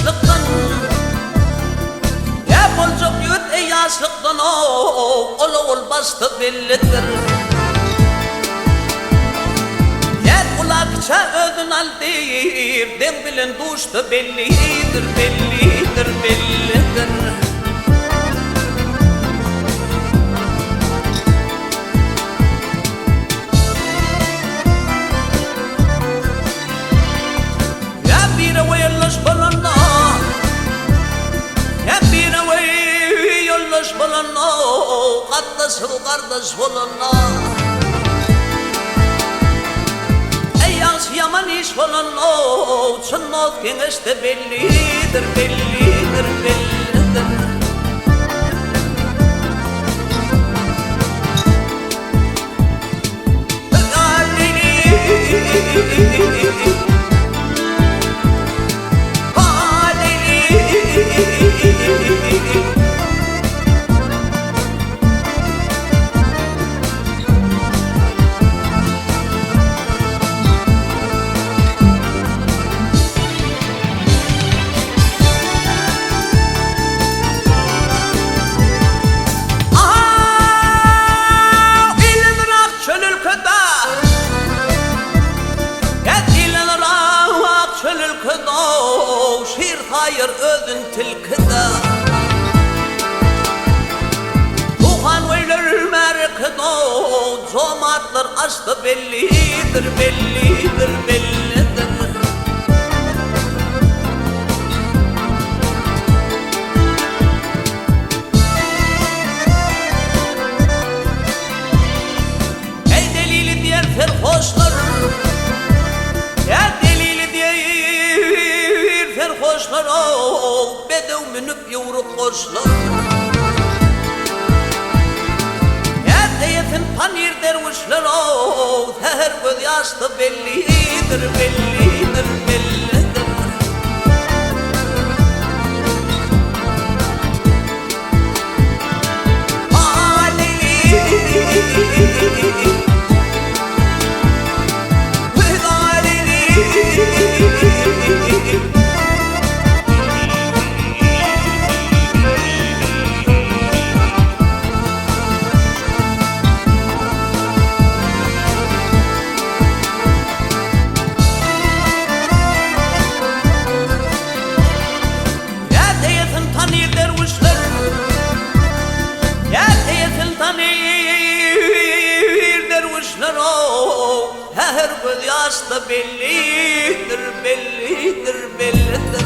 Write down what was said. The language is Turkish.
yaşlıktan hep olacak yurt yaşlıktan ola ol bastı bellidir. Yet kulakça ödün aldir den bilen duştu bellidir, bellidir, bellidir. Kardeş bu kardeş olana ey yans yaman iş olana çınnot keneste bellidir, bellidir, bellidir. Hayır ödün tilkide Tuhan verir merkede Comartlar açtı bellidir, bellidir, bellidir. Ey delili diğer ferhoşlar koşlar bedev minip yavru koşlar Erdeyetin panir dervişler her göz yaşlı bellidir, bellidir, bellidir. Her göz yaşta bellidir, bellidir, bellidir.